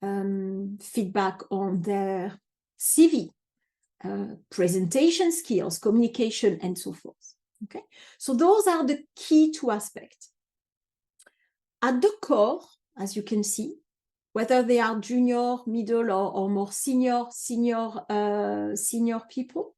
feedback on their CV, presentation skills, communication, and so forth. Okay, so those are the key two aspects. At the core, as you can see, whether they are junior, middle, or more senior people,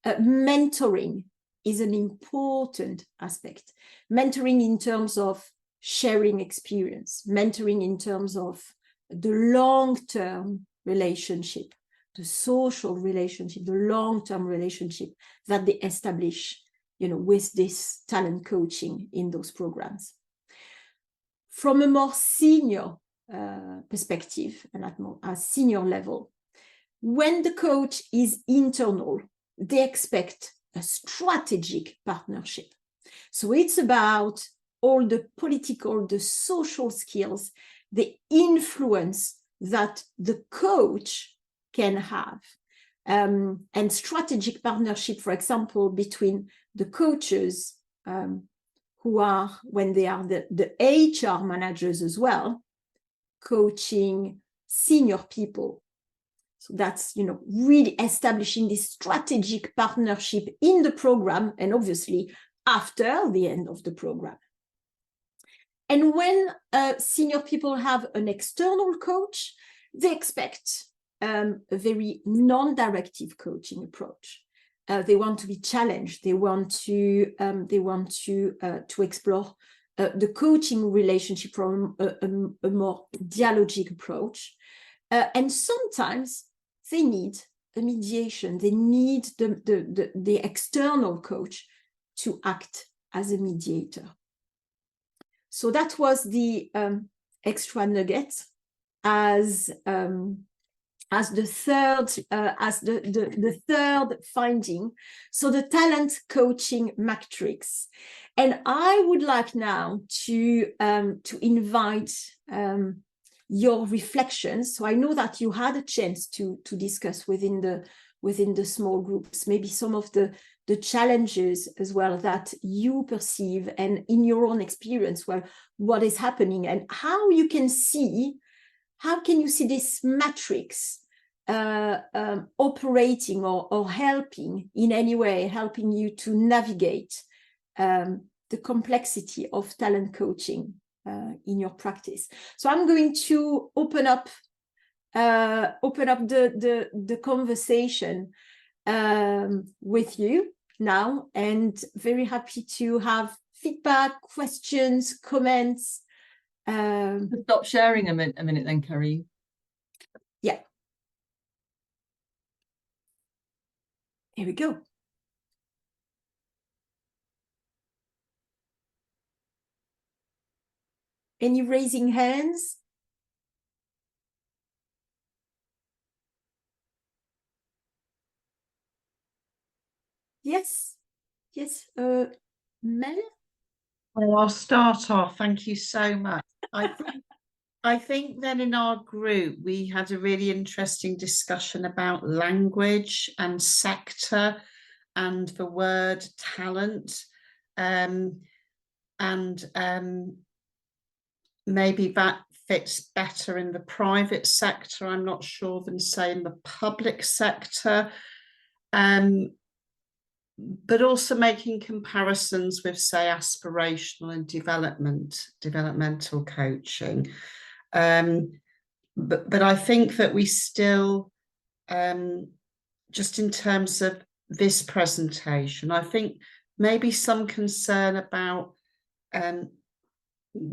mentoring is an important aspect. Mentoring in terms of sharing experience, mentoring in terms of the long-term relationship, the social relationship, the long-term relationship that they establish, with this talent coaching in those programs. From a more senior perspective and at a senior level, when the coach is internal, they expect a strategic partnership. So it's about all the political, the social skills, the influence that the coach can have. And strategic partnership, for example, between the coaches who are, when they are the HR managers as well, coaching senior people. So that's, really establishing this strategic partnership in the program, and obviously after the end of the program. And when senior people have an external coach, they expect a very non-directive coaching approach. They want to be challenged. They want to explore the coaching relationship from a more dialogic approach. And sometimes they need a mediation. They need the external coach to act as a mediator. So that was the extra nugget as the third finding. So the talent coaching matrix. And I would like now to invite your reflections. So I know that you had a chance to discuss within the small groups, maybe some of the challenges as well that you perceive, and in your own experience, what is happening, and how can you see this matrix operating or helping in any way, helping you to navigate the complexity of talent coaching in your practice. So I'm going to open up open up the conversation with you now, and very happy to have feedback, questions, comments. Stop sharing a minute then, Karine. Yeah. Here we go. Any raising hands? Yes. Yes. Mel? Well, I'll start off. Thank you so much. I think then in our group, we had a really interesting discussion about language and sector and the word talent. Maybe that fits better in the private sector, I'm not sure, than say in the public sector. But also making comparisons with, say, aspirational and developmental coaching. But I think that we still, just in terms of this presentation, I think maybe some concern about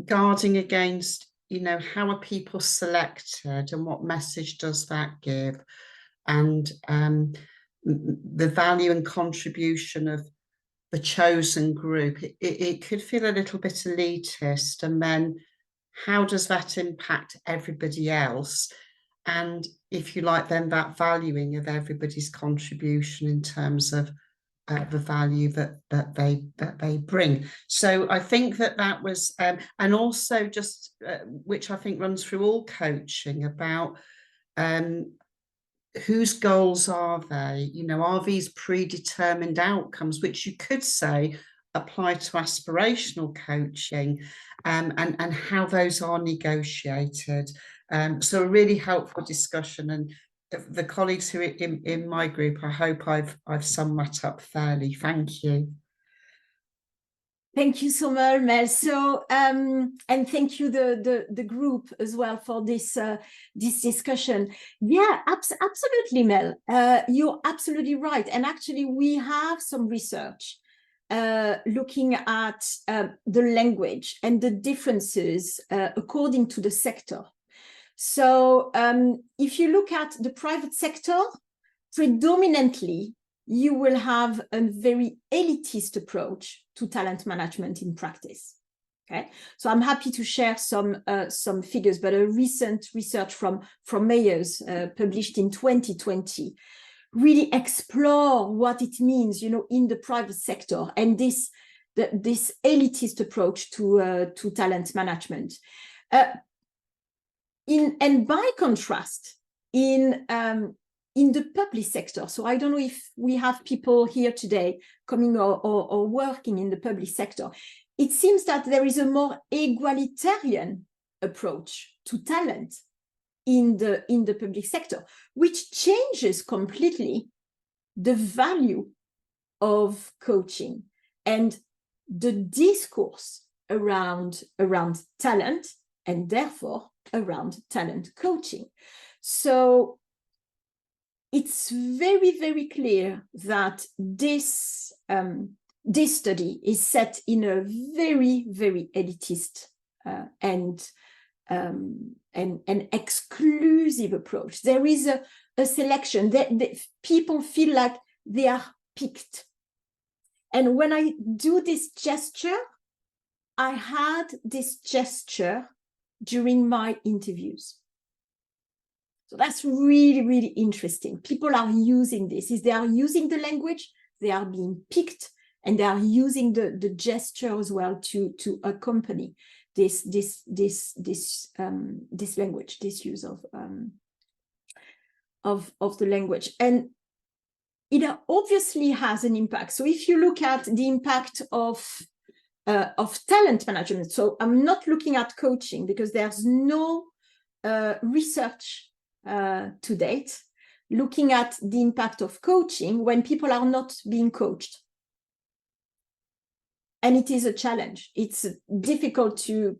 guarding against, you know, how are people selected and what message does that give, and the value and contribution of the chosen group. It could feel a little bit elitist, and then how does that impact everybody else? And if you like, then that valuing of everybody's contribution in terms of the value that they bring. So I think that was, and also just which I think runs through all coaching, about whose goals are they? You know, are these predetermined outcomes, which you could say apply to aspirational coaching, and how those are negotiated. So a really helpful discussion, and the colleagues who are in my group, I hope I've summed that up fairly. Thank you. Thank you so much, Mel. So, and thank you the group as well for this this discussion. Yeah, absolutely, Mel. You're absolutely right. And actually, we have some research looking at the language and the differences according to the sector. So, if you look at the private sector, predominantly, you will have a very elitist approach to talent management in practice. Okay, so I'm happy to share some figures, but a recent research from Mayers published in 2020 really explore what it means, you know, in the private sector, and this elitist approach to talent management. And by contrast, in the public sector, so I don't know if we have people here today coming or working in the public sector, it seems that there is a more egalitarian approach to talent in the public sector, which changes completely the value of coaching and the discourse around talent, and therefore around talent coaching. So it's very, very clear that this study is set in a very, very elitist and exclusive approach. There is a selection that people feel like they are picked. And when I do this gesture, I had this gesture during my interviews. So that's really, really interesting. People are using this. They are using the language, they are being picked, and they are using the gesture as well to accompany this language, this use of the language. And it obviously has an impact. So if you look at the impact of talent management, so I'm not looking at coaching because there's no research to date looking at the impact of coaching when people are not being coached. And it is a challenge. It's difficult to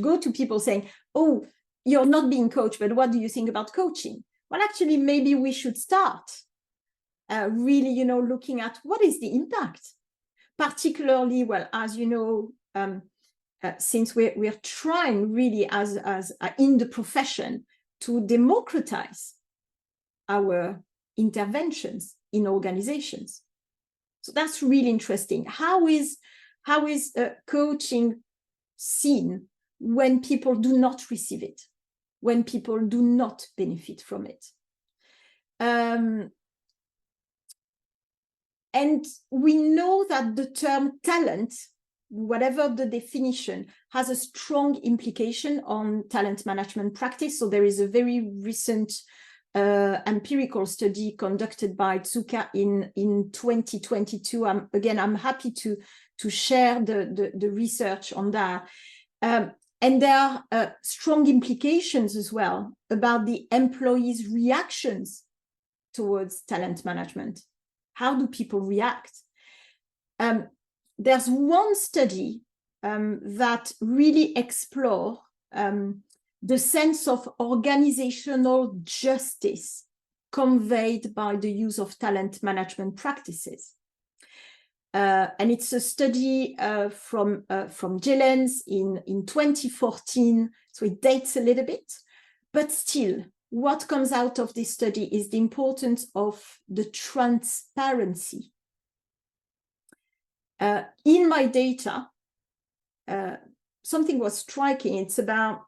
go to people saying, oh, you're not being coached, but what do you think about coaching? Well, actually, maybe we should start really, you know, looking at what is the impact, particularly, well, as you know, since we're trying really as in the profession to democratize our interventions in organizations. So that's really interesting. How is coaching seen when people do not receive it, when people do not benefit from it? And we know that the term talent, whatever the definition, has a strong implication on talent management practice. So there is a very recent empirical study conducted by NUCAM in 2022. I'm happy to share the research on that. And there are strong implications as well about the employees' reactions towards talent management. How do people react? There's one study that really explores the sense of organizational justice conveyed by the use of talent management practices. And it's a study from Jellens in 2014, so it dates a little bit, but still, what comes out of this study is the importance of the transparency. In my data, something was striking. It's about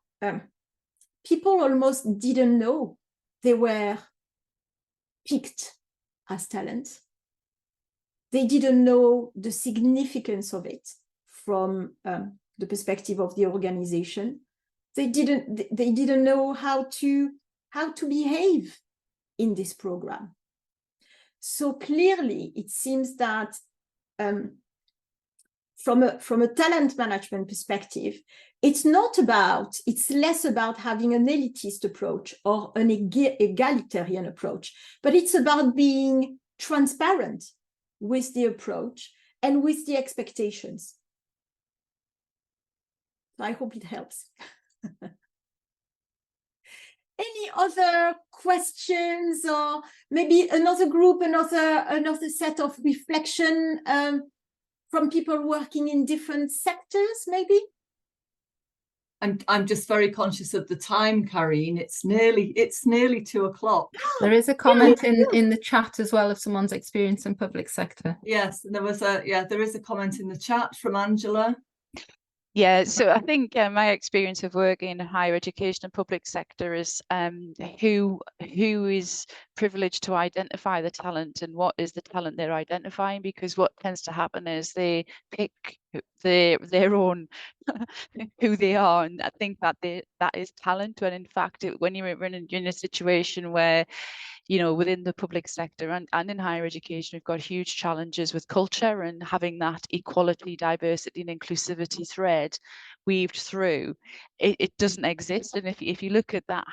people almost didn't know they were picked as talent. They didn't know the significance of it from the perspective of the organization. They didn't know how to behave in this program. So clearly, it seems that from a talent management perspective, it's less about having an elitist approach or an egalitarian approach, but it's about being transparent with the approach and with the expectations. I hope it helps. Any other questions, or maybe another group, another set of reflection from people working in different sectors, maybe? I'm just very conscious of the time, Karine. It's nearly 2 o'clock. There is a comment in the chat as well of someone's experience in public sector. Yes, and there is a comment in the chat from Angela. Yeah, so I think my experience of working in higher education and public sector is who is privileged to identify the talent and what is the talent they're identifying, because what tends to happen is they pick their own who they are, and I think that is talent, when in fact when you're in a situation where, you know, within the public sector and in higher education, we've got huge challenges with culture, and having that equality, diversity and inclusivity thread weaved through, it doesn't exist. And if you look at that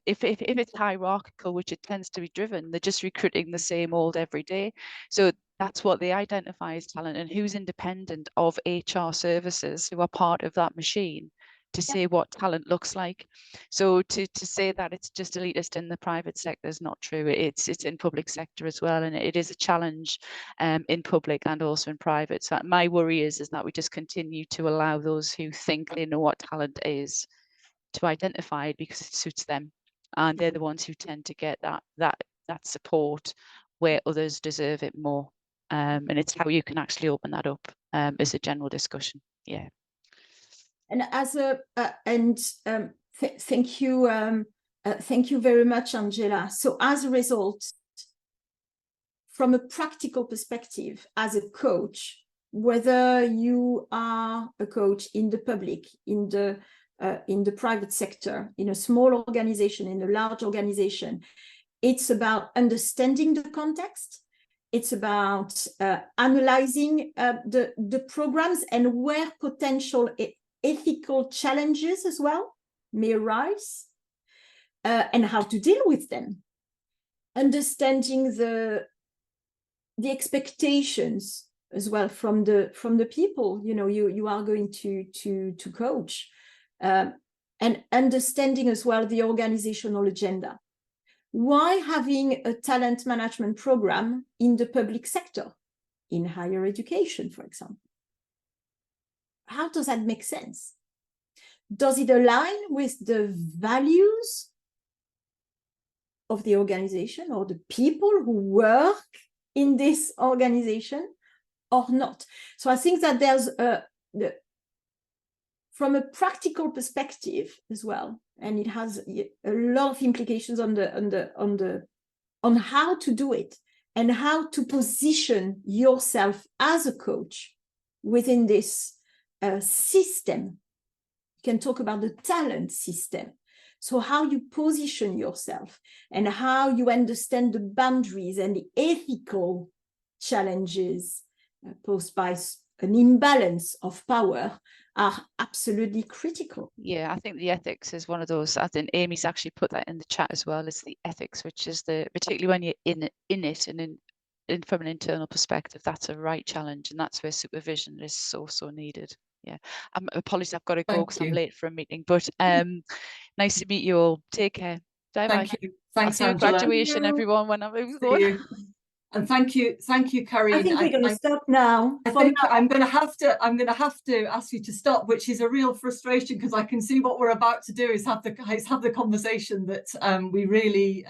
if it's hierarchical, which it tends to be driven, they're just recruiting the same old every day. So that's what they identify as talent, and who's independent of HR services who are part of that machine to say what talent looks like. So to say that it's just elitist in the private sector is not true. It's in public sector as well, and it is a challenge in public and also in private. So my worry is that we just continue to allow those who think they know what talent is to identify it because it suits them, and they're the ones who tend to get that support where others deserve it more. And it's how you can actually open that up as a general discussion. Yeah. And thank you very much, Angela. So as a result, from a practical perspective, as a coach, whether you are a coach in the public, in the private sector, in a small organization, in a large organization, it's about understanding the context. It's about analyzing the programs and where potential ethical challenges as well may arise, and how to deal with them. Understanding the expectations as well from the people, you know, you are going to coach. and understanding as well the organizational agenda. Why having a talent management program in the public sector, in higher education, for example? How does that make sense? Does it align with the values of the organization or the people who work in this organization or not? So I think that there's from a practical perspective as well, and it has a lot of implications on how to do it and how to position yourself as a coach within this system. You can talk about the talent system. So how you position yourself and how you understand the boundaries and the ethical challenges posed by an imbalance of power are absolutely critical. Yeah, I think the ethics is one of those. I think Amy's actually put that in the chat as well. It's the ethics, which is particularly when you're in it and in from an internal perspective, that's a right challenge, and that's where supervision is so needed. Yeah, apologies, I've got to go because I'm late for a meeting, but nice to meet you all. Take care. Bye bye. Thank you. Thanks, I'll see you at graduation, everyone, when I'm going. And thank you, Karine. I think we're going to stop now. I think I'm going to have to ask you to stop, which is a real frustration because I can see what we're about to do is have the conversation that we really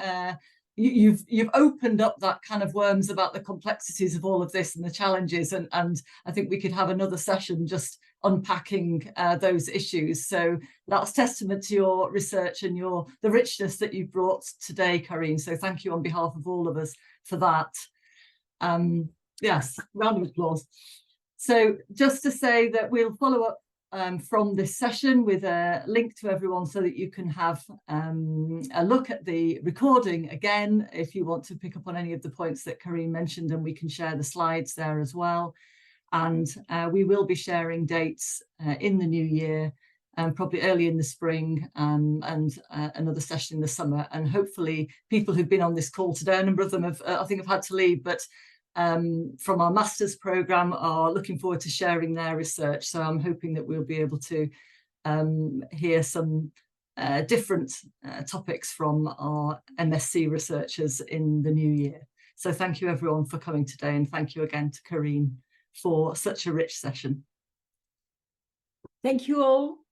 you've opened up that kind of worms about the complexities of all of this and the challenges, and I think we could have another session just unpacking those issues. So that's testament to your research and the richness that you've brought today, Karine. So thank you on behalf of all of us for that. Yes, round of applause. So just to say that we'll follow up from this session with a link to everyone so that you can have a look at the recording again if you want to pick up on any of the points that Karine mentioned, and we can share the slides there as well. And we will be sharing dates in the new year, probably early in the spring, and another session in the summer. And hopefully people who've been on this call today, a number of them have, I think, have had to leave, but from our master's programme are looking forward to sharing their research. So I'm hoping that we'll be able to hear some different topics from our MSc researchers in the new year. So thank you everyone for coming today, and thank you again to Karine for such a rich session. Thank you all.